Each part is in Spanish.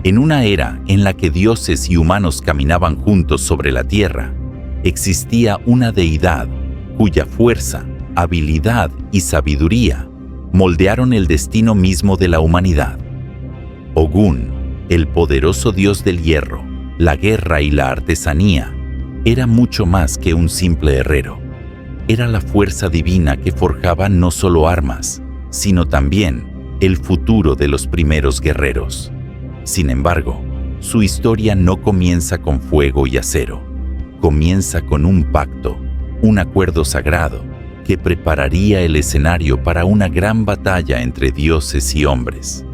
En una era en la que dioses y humanos caminaban juntos sobre la tierra, existía una deidad cuya fuerza, habilidad y sabiduría moldearon el destino mismo de la humanidad. Ogún, el poderoso dios del hierro, la guerra y la artesanía, era mucho más que un simple herrero. Era la fuerza divina que forjaba no solo armas, sino también el futuro de los primeros guerreros. Sin embargo, su historia no comienza con fuego y acero. Comienza con un pacto, un acuerdo sagrado, que prepararía el escenario para una gran batalla entre dioses y hombres,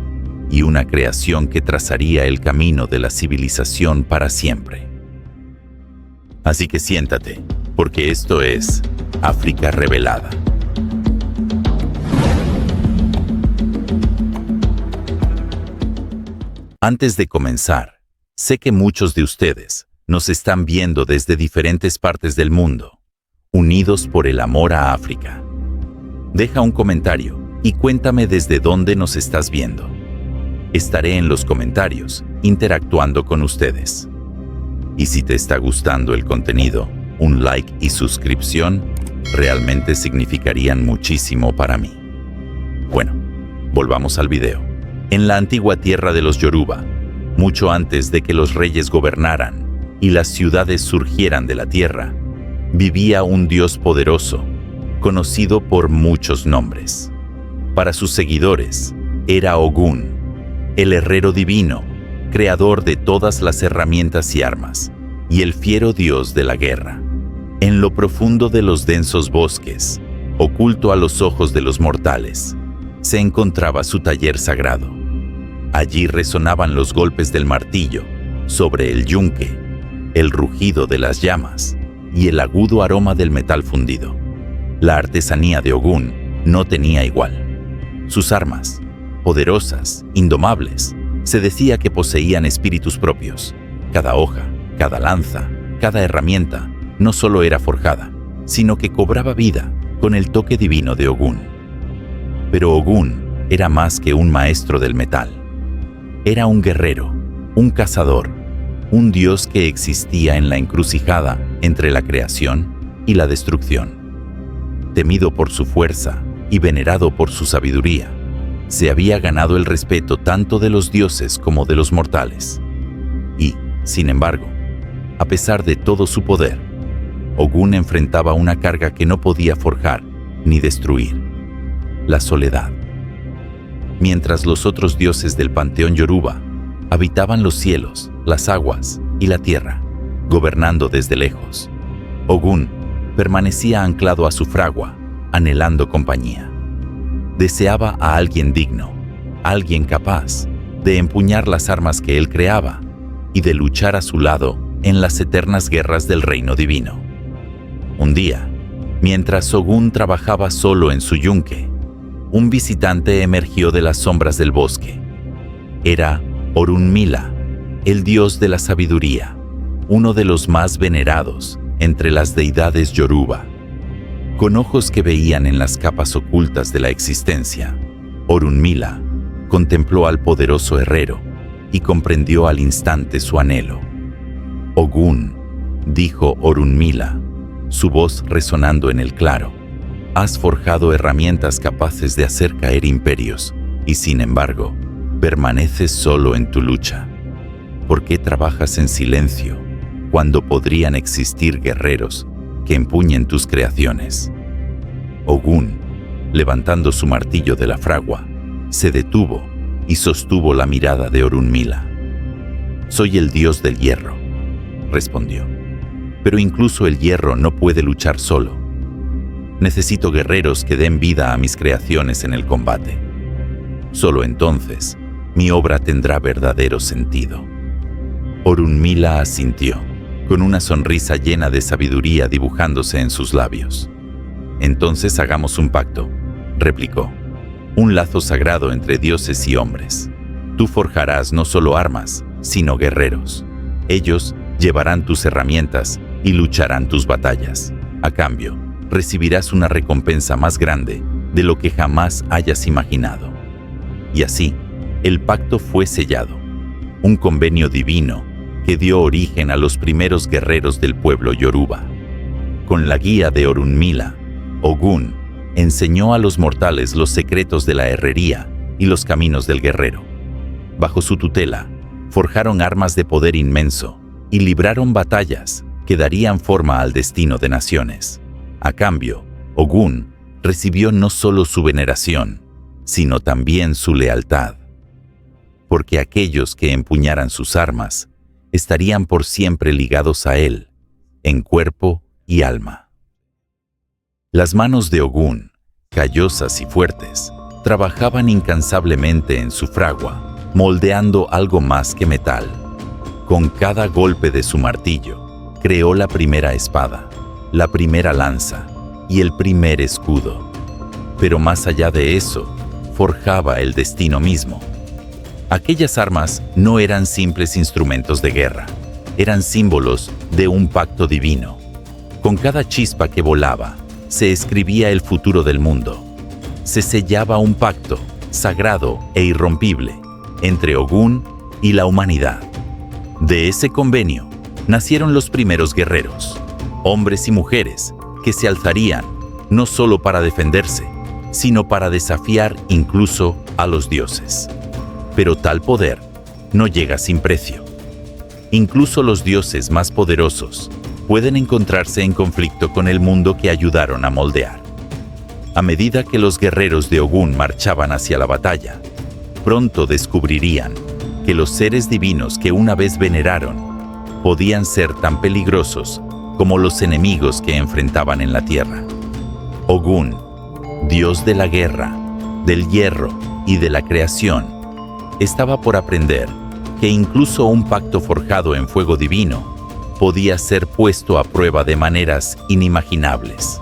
y una creación que trazaría el camino de la civilización para siempre. Así que siéntate, porque esto es África Revelada. Antes de comenzar, sé que muchos de ustedes nos están viendo desde diferentes partes del mundo, unidos por el amor a África. Deja un comentario y cuéntame desde dónde nos estás viendo. Estaré en los comentarios interactuando con ustedes. Y si te está gustando el contenido, un like y suscripción realmente significarían muchísimo para mí. Bueno, volvamos al video. En la antigua tierra de los Yoruba, mucho antes de que los reyes gobernaran y las ciudades surgieran de la tierra, vivía un dios poderoso, conocido por muchos nombres. Para sus seguidores, era Ogún, el herrero divino, creador de todas las herramientas y armas, y el fiero dios de la guerra. En lo profundo de los densos bosques, oculto a los ojos de los mortales, se encontraba su taller sagrado. Allí resonaban los golpes del martillo sobre el yunque, el rugido de las llamas y el agudo aroma del metal fundido. La artesanía de Ogún no tenía igual. Sus armas, poderosas, indomables, se decía que poseían espíritus propios. Cada hoja, cada lanza, cada herramienta no solo era forjada, sino que cobraba vida con el toque divino de Ogún. Pero Ogún era más que un maestro del metal. Era un guerrero, un cazador, un dios que existía en la encrucijada entre la creación y la destrucción. Temido por su fuerza y venerado por su sabiduría, se había ganado el respeto tanto de los dioses como de los mortales. Y, sin embargo, a pesar de todo su poder, Ogún enfrentaba una carga que no podía forjar ni destruir: la soledad. Mientras los otros dioses del panteón Yoruba habitaban los cielos, las aguas y la tierra, gobernando desde lejos, Ogún permanecía anclado a su fragua, anhelando compañía. Deseaba a alguien digno, alguien capaz de empuñar las armas que él creaba y de luchar a su lado en las eternas guerras del reino divino. Un día, mientras Ogún trabajaba solo en su yunque, un visitante emergió de las sombras del bosque. Era Orunmila, el dios de la sabiduría, uno de los más venerados entre las deidades Yoruba. Con ojos que veían en las capas ocultas de la existencia, Orunmila contempló al poderoso herrero y comprendió al instante su anhelo. Ogún, dijo Orunmila, su voz resonando en el claro, has forjado herramientas capaces de hacer caer imperios y, sin embargo, permaneces solo en tu lucha. ¿Por qué trabajas en silencio cuando podrían existir guerreros que empuñen tus creaciones? Ogún, levantando su martillo de la fragua, se detuvo y sostuvo la mirada de Orunmila. Soy el dios del hierro, respondió. Pero incluso el hierro no puede luchar solo. Necesito guerreros que den vida a mis creaciones en el combate. Solo entonces mi obra tendrá verdadero sentido. Orunmila asintió, con una sonrisa llena de sabiduría dibujándose en sus labios. Entonces hagamos un pacto, replicó. Un lazo sagrado entre dioses y hombres. Tú forjarás no solo armas, sino guerreros. Ellos llevarán tus herramientas y lucharán tus batallas. A cambio, recibirás una recompensa más grande de lo que jamás hayas imaginado. Y así, el pacto fue sellado. un convenio divino que dio origen a los primeros guerreros del pueblo Yoruba. Con la guía de Orunmila, Ogún enseñó a los mortales los secretos de la herrería y los caminos del guerrero. Bajo su tutela, forjaron armas de poder inmenso y libraron batallas que darían forma al destino de naciones. A cambio, Ogún recibió no solo su veneración, sino también su lealtad, porque aquellos que empuñaran sus armas estarían por siempre ligados a él, en cuerpo y alma. Las manos de Ogún, callosas y fuertes, trabajaban incansablemente en su fragua, moldeando algo más que metal. Con cada golpe de su martillo, creó la primera espada, la primera lanza y el primer escudo. Pero más allá de eso, forjaba el destino mismo. Aquellas armas no eran simples instrumentos de guerra, eran símbolos de un pacto divino. Con cada chispa que volaba, se escribía el futuro del mundo. Se sellaba un pacto sagrado e irrompible entre Ogún y la humanidad. De ese convenio nacieron los primeros guerreros, hombres y mujeres que se alzarían no solo para defenderse, sino para desafiar incluso a los dioses. Pero tal poder no llega sin precio. Incluso los dioses más poderosos pueden encontrarse en conflicto con el mundo que ayudaron a moldear. A medida que los guerreros de Ogún marchaban hacia la batalla, pronto descubrirían que los seres divinos que una vez veneraron podían ser tan peligrosos como los enemigos que enfrentaban en la tierra. Ogún, dios de la guerra, del hierro y de la creación, estaba por aprender que incluso un pacto forjado en fuego divino podía ser puesto a prueba de maneras inimaginables.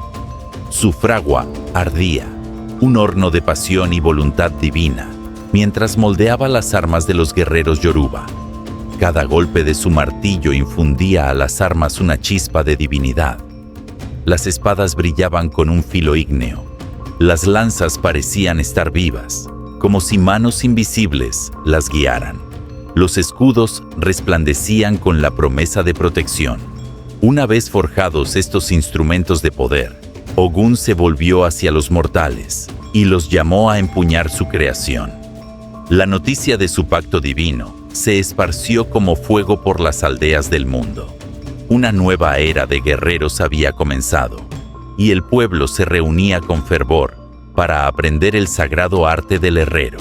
Su fragua ardía, un horno de pasión y voluntad divina, mientras moldeaba las armas de los guerreros Yoruba. Cada golpe de su martillo infundía a las armas una chispa de divinidad. Las espadas brillaban con un filo ígneo. Las lanzas parecían estar vivas, como si manos invisibles las guiaran. Los escudos resplandecían con la promesa de protección. Una vez forjados estos instrumentos de poder, Ogún se volvió hacia los mortales y los llamó a empuñar su creación. La noticia de su pacto divino se esparció como fuego por las aldeas del mundo. Una nueva era de guerreros había comenzado, y el pueblo se reunía con fervor para aprender el sagrado arte del herrero.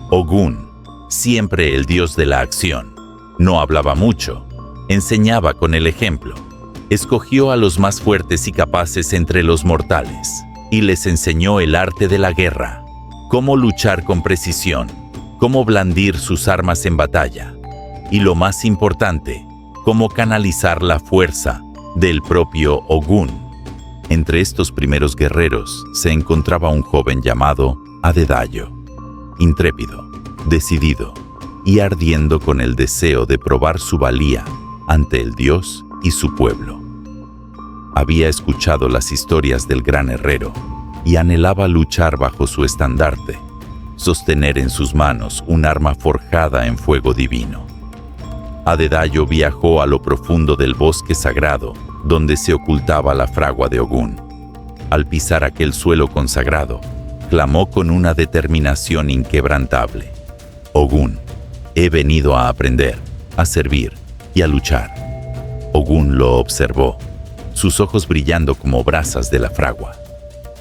Ogún, siempre el dios de la acción, no hablaba mucho, enseñaba con el ejemplo. Escogió a los más fuertes y capaces entre los mortales, y les enseñó el arte de la guerra, cómo luchar con precisión, cómo blandir sus armas en batalla, y lo más importante, cómo canalizar la fuerza del propio Ogún. Entre estos primeros guerreros se encontraba un joven llamado Adedayo, intrépido, decidido y ardiendo con el deseo de probar su valía ante el Dios y su pueblo. Había escuchado las historias del gran herrero y anhelaba luchar bajo su estandarte, sostener en sus manos un arma forjada en fuego divino. Adedayo viajó a lo profundo del bosque sagrado donde se ocultaba la fragua de Ogún. Al pisar aquel suelo consagrado, clamó con una determinación inquebrantable: Ogún, he venido a aprender, a servir y a luchar. Ogún lo observó, sus ojos brillando como brasas de la fragua.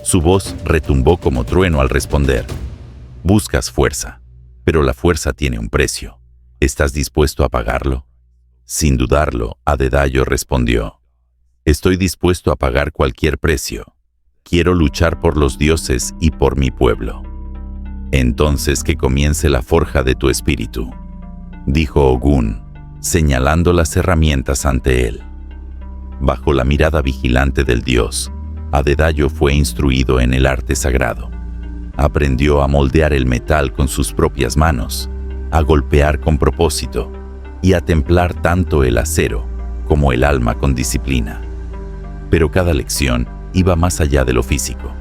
Su voz retumbó como trueno al responder: buscas fuerza, pero la fuerza tiene un precio. ¿Estás dispuesto a pagarlo? Sin dudarlo, Adedayo respondió: estoy dispuesto a pagar cualquier precio. Quiero luchar por los dioses y por mi pueblo. Entonces que comience la forja de tu espíritu, dijo Ogún, señalando las herramientas ante él. Bajo la mirada vigilante del dios, Adedayo fue instruido en el arte sagrado. Aprendió a moldear el metal con sus propias manos, a golpear con propósito y a templar tanto el acero como el alma con disciplina. Pero cada lección iba más allá de lo físico.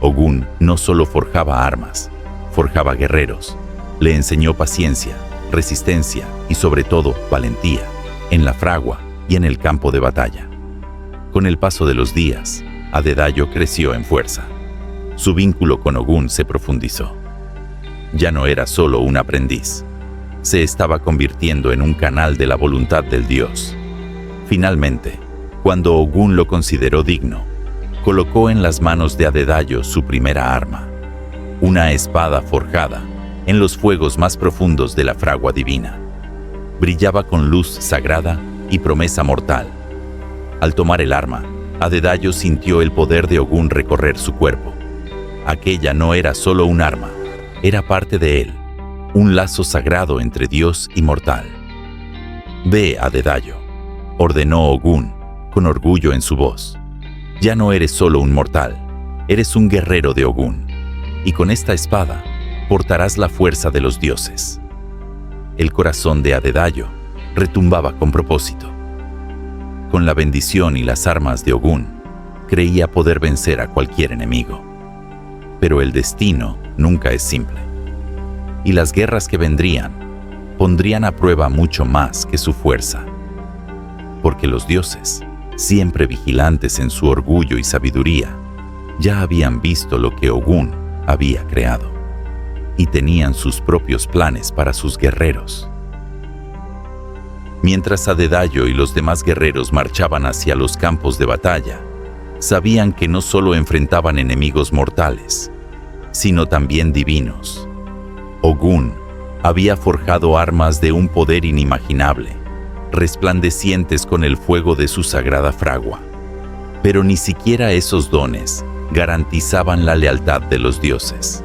Ogún no solo forjaba armas, forjaba guerreros, le enseñó paciencia, resistencia y sobre todo valentía, en la fragua y en el campo de batalla. Con el paso de los días, Adedayo creció en fuerza. Su vínculo con Ogún se profundizó. Ya no era solo un aprendiz, se estaba convirtiendo en un canal de la voluntad del Dios. Finalmente, cuando Ogún lo consideró digno, colocó en las manos de Adedayo su primera arma, una espada forjada en los fuegos más profundos de la fragua divina. Brillaba con luz sagrada y promesa mortal. Al tomar el arma, Adedayo sintió el poder de Ogún recorrer su cuerpo. Aquella no era solo un arma, era parte de él, un lazo sagrado entre Dios y mortal. «Ve, Adedayo», ordenó Ogún, con orgullo en su voz. «Ya no eres solo un mortal, eres un guerrero de Ogún, y con esta espada portarás la fuerza de los dioses». El corazón de Adedayo retumbaba con propósito. Con la bendición y las armas de Ogún, creía poder vencer a cualquier enemigo. Pero el destino nunca es simple. Y las guerras que vendrían pondrían a prueba mucho más que su fuerza. Porque los dioses, siempre vigilantes en su orgullo y sabiduría, ya habían visto lo que Ogún había creado y tenían sus propios planes para sus guerreros. Mientras Adedayo y los demás guerreros marchaban hacia los campos de batalla, sabían que no solo enfrentaban enemigos mortales, sino también divinos. Ogún había forjado armas de un poder inimaginable, resplandecientes con el fuego de su sagrada fragua. Pero ni siquiera esos dones garantizaban la lealtad de los dioses.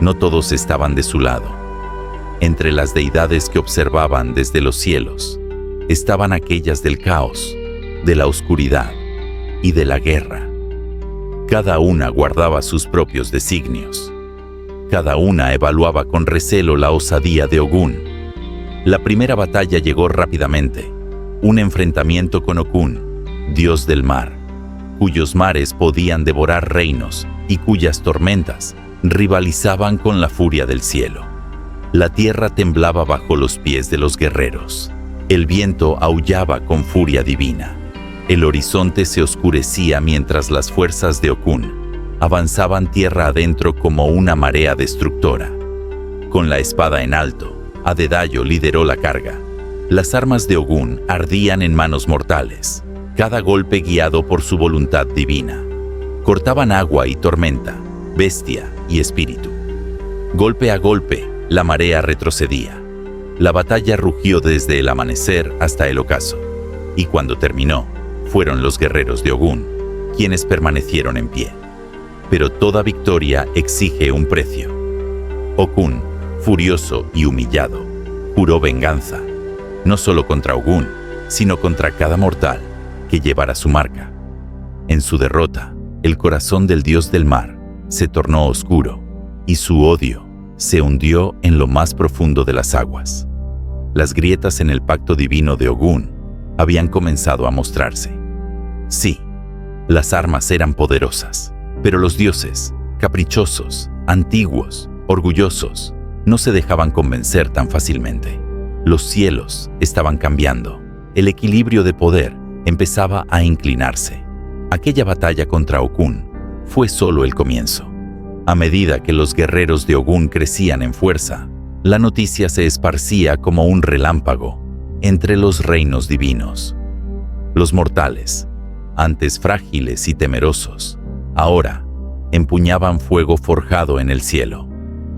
No todos estaban de su lado. Entre las deidades que observaban desde los cielos, estaban aquellas del caos, de la oscuridad y de la guerra. Cada una guardaba sus propios designios. Cada una evaluaba con recelo la osadía de Ogún. La primera batalla llegó rápidamente, un enfrentamiento con Ogún, dios del mar, cuyos mares podían devorar reinos y cuyas tormentas rivalizaban con la furia del cielo. La tierra temblaba bajo los pies de los guerreros. El viento aullaba con furia divina. El horizonte se oscurecía mientras las fuerzas de Ogún avanzaban tierra adentro como una marea destructora. Con la espada en alto, Adedayo lideró la carga. Las armas de Ogún ardían en manos mortales, cada golpe guiado por su voluntad divina. Cortaban agua y tormenta, bestia y espíritu. Golpe a golpe, la marea retrocedía. La batalla rugió desde el amanecer hasta el ocaso, y cuando terminó, fueron los guerreros de Ogún quienes permanecieron en pie. Pero toda victoria exige un precio. Ogún, furioso y humillado, juró venganza, no solo contra Ogún, sino contra cada mortal que llevara su marca. En su derrota, el corazón del dios del mar se tornó oscuro, y su odio se hundió en lo más profundo de las aguas. Las grietas en el pacto divino de Ogún habían comenzado a mostrarse. Sí, las armas eran poderosas, pero los dioses, caprichosos, antiguos, orgullosos, no se dejaban convencer tan fácilmente. Los cielos estaban cambiando. El equilibrio de poder empezaba a inclinarse. Aquella batalla contra Ogún fue solo el comienzo. A medida que los guerreros de Ogún crecían en fuerza, la noticia se esparcía como un relámpago entre los reinos divinos. Los mortales, antes frágiles y temerosos, ahora empuñaban fuego forjado en el cielo.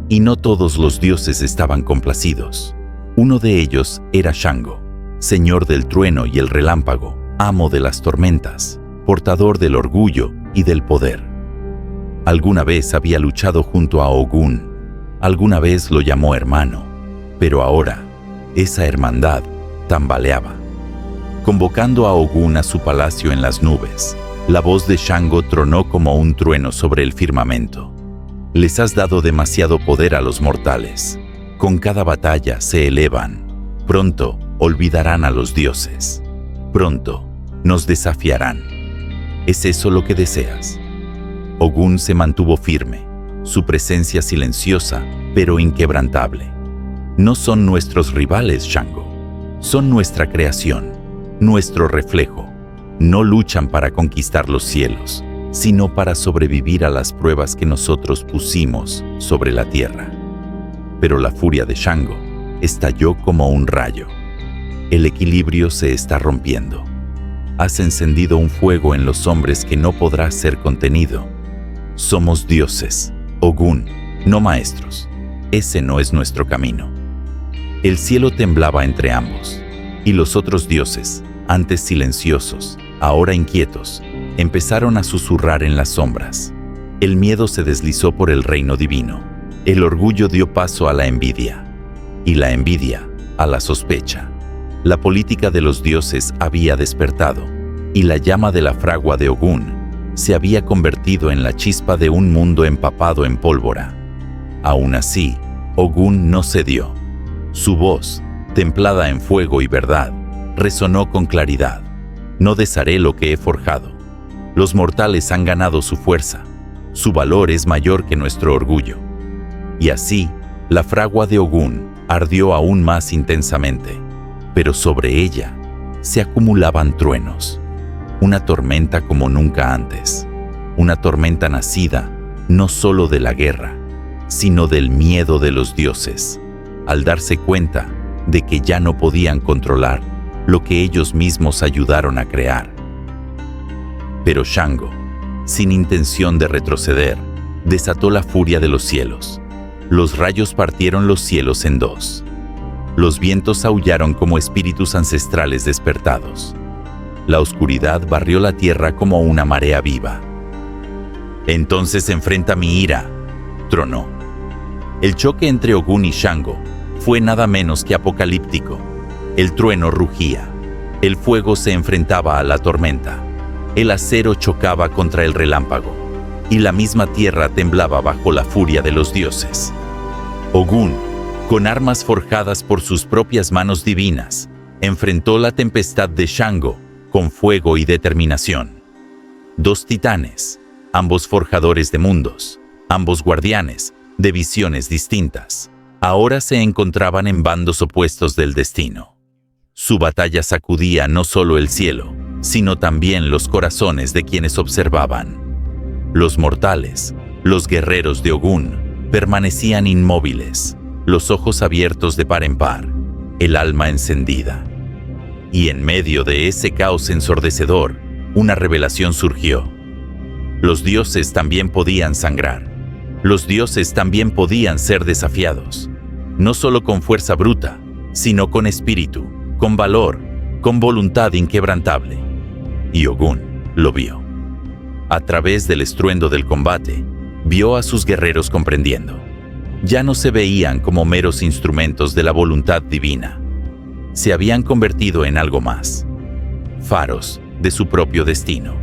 Y no todos los dioses estaban complacidos. Uno de ellos era Shango, señor del trueno y el relámpago, amo de las tormentas, portador del orgullo y del poder. Alguna vez había luchado junto a Ogún, alguna vez lo llamó hermano, pero ahora esa hermandad tambaleaba. Convocando a Ogún a su palacio en las nubes, la voz de Shango tronó como un trueno sobre el firmamento. Les has dado demasiado poder a los mortales. Con cada batalla se elevan. Pronto olvidarán a los dioses. Pronto nos desafiarán. ¿Es eso lo que deseas? Ogún se mantuvo firme, su presencia silenciosa, pero inquebrantable. No son nuestros rivales, Shango. Son nuestra creación, nuestro reflejo. No luchan para conquistar los cielos, sino para sobrevivir a las pruebas que nosotros pusimos sobre la tierra. Pero la furia de Shango estalló como un rayo. El equilibrio se está rompiendo. Has encendido un fuego en los hombres que no podrá ser contenido. Somos dioses, Ogún, no maestros. Ese no es nuestro camino. El cielo temblaba entre ambos, y los otros dioses, antes silenciosos, ahora inquietos, empezaron a susurrar en las sombras. El miedo se deslizó por el reino divino. El orgullo dio paso a la envidia, y la envidia a la sospecha. La política de los dioses había despertado, y la llama de la fragua de Ogún se había convertido en la chispa de un mundo empapado en pólvora. Aún así, Ogún no cedió. Su voz, templada en fuego y verdad, resonó con claridad. No desharé lo que he forjado. Los mortales han ganado su fuerza. Su valor es mayor que nuestro orgullo. Y así, la fragua de Ogún ardió aún más intensamente, pero sobre ella se acumulaban truenos. Una tormenta como nunca antes. Una tormenta nacida no solo de la guerra, sino del miedo de los dioses, al darse cuenta de que ya no podían controlar lo que ellos mismos ayudaron a crear. Pero Shango, sin intención de retroceder, desató la furia de los cielos. Los rayos partieron los cielos en dos. Los vientos aullaron como espíritus ancestrales despertados. La oscuridad barrió la tierra como una marea viva. «Entonces enfrenta mi ira», tronó. El choque entre Ogún y Shango fue nada menos que apocalíptico. El trueno rugía. El fuego se enfrentaba a la tormenta. El acero chocaba contra el relámpago, y la misma tierra temblaba bajo la furia de los dioses. Ogún, con armas forjadas por sus propias manos divinas, enfrentó la tempestad de Shango con fuego y determinación. Dos titanes, ambos forjadores de mundos, ambos guardianes de visiones distintas, ahora se encontraban en bandos opuestos del destino. Su batalla sacudía no solo el cielo, sino también los corazones de quienes observaban. Los mortales, los guerreros de Ogún, permanecían inmóviles, los ojos abiertos de par en par, el alma encendida. Y en medio de ese caos ensordecedor, una revelación surgió. Los dioses también podían sangrar. Los dioses también podían ser desafiados, no solo con fuerza bruta, sino con espíritu, con valor, con voluntad inquebrantable. Y Ogún lo vio. A través del estruendo del combate, vio a sus guerreros comprendiendo. Ya no se veían como meros instrumentos de la voluntad divina. Se habían convertido en algo más, faros de su propio destino.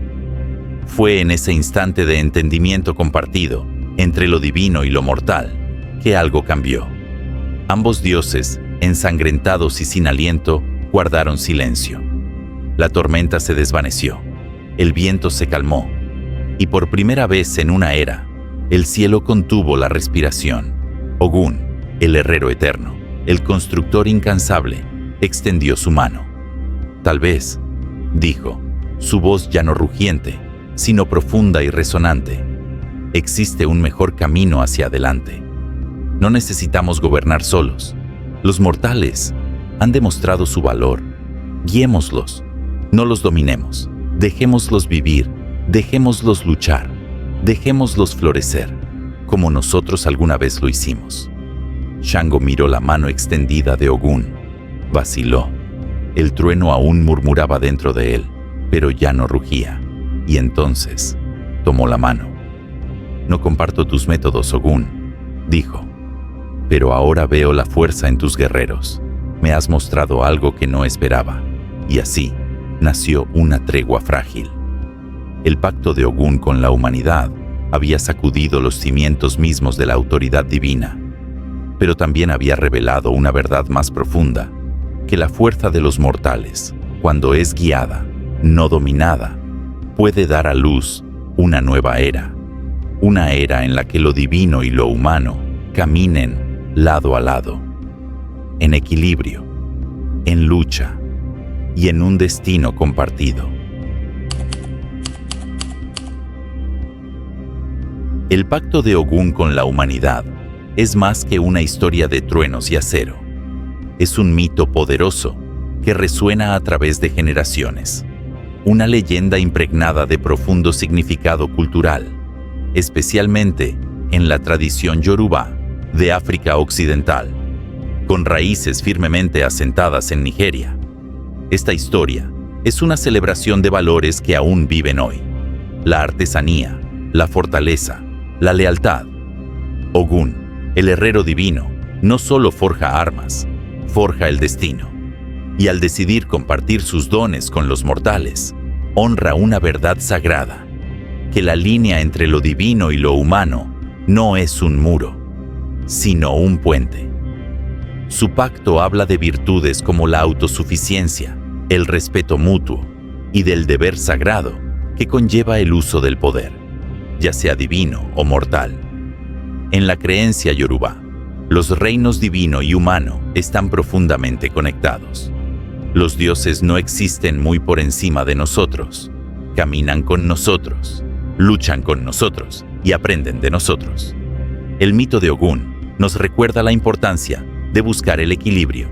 Fue en ese instante de entendimiento compartido entre lo divino y lo mortal que algo cambió. Ambos dioses, ensangrentados y sin aliento, guardaron silencio. La tormenta se desvaneció, el viento se calmó, y por primera vez en una era, el cielo contuvo la respiración. Ogún, el herrero eterno, el constructor incansable, extendió su mano. Tal vez, dijo, su voz ya no rugiente, sino profunda y resonante. Existe un mejor camino hacia adelante. No necesitamos gobernar solos. Los mortales han demostrado su valor. Guiémoslos. No los dominemos. Dejémoslos vivir. Dejémoslos luchar. Dejémoslos florecer, como nosotros alguna vez lo hicimos. Shango miró la mano extendida de Ogún. Vaciló. El trueno aún murmuraba dentro de él, pero ya no rugía. Y entonces tomó la mano. «No comparto tus métodos, Ogún», dijo. «Pero ahora veo la fuerza en tus guerreros. Me has mostrado algo que no esperaba». Y así nació una tregua frágil. El pacto de Ogún con la humanidad había sacudido los cimientos mismos de la autoridad divina, pero también había revelado una verdad más profunda, que la fuerza de los mortales, cuando es guiada, no dominada, puede dar a luz una nueva era, una era en la que lo divino y lo humano caminen lado a lado. en equilibrio, en lucha y en un destino compartido. El pacto de Ogún con la humanidad es más que una historia de truenos y acero. Es un mito poderoso que resuena a través de generaciones. Una leyenda impregnada de profundo significado cultural, especialmente en la tradición Yoruba de África Occidental, con raíces firmemente asentadas en Nigeria. Esta historia es una celebración de valores que aún viven hoy: la artesanía, la fortaleza, la lealtad. Ogún, el herrero divino, no solo forja armas, forja el destino. Y al decidir compartir sus dones con los mortales, honra una verdad sagrada: que la línea entre lo divino y lo humano no es un muro, sino un puente. Su pacto habla de virtudes como la autosuficiencia, el respeto mutuo y del deber sagrado que conlleva el uso del poder, ya sea divino o mortal. En la creencia Yoruba, los reinos divino y humano están profundamente conectados. Los dioses no existen muy por encima de nosotros, caminan con nosotros, luchan con nosotros y aprenden de nosotros. El mito de Ogún nos recuerda la importancia de buscar el equilibrio,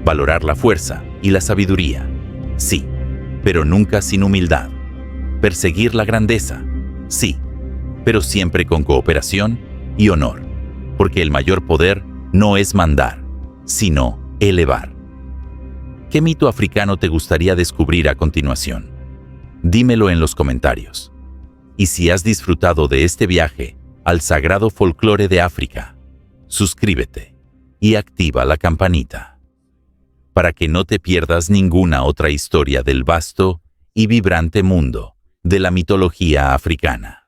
valorar la fuerza y la sabiduría, sí, pero nunca sin humildad. Perseguir la grandeza, sí, pero siempre con cooperación y honor, porque el mayor poder no es mandar, sino elevar. ¿Qué mito africano te gustaría descubrir a continuación? Dímelo en los comentarios. Y si has disfrutado de este viaje al sagrado folclore de África, suscríbete y activa la campanita para que no te pierdas ninguna otra historia del vasto y vibrante mundo de la mitología africana.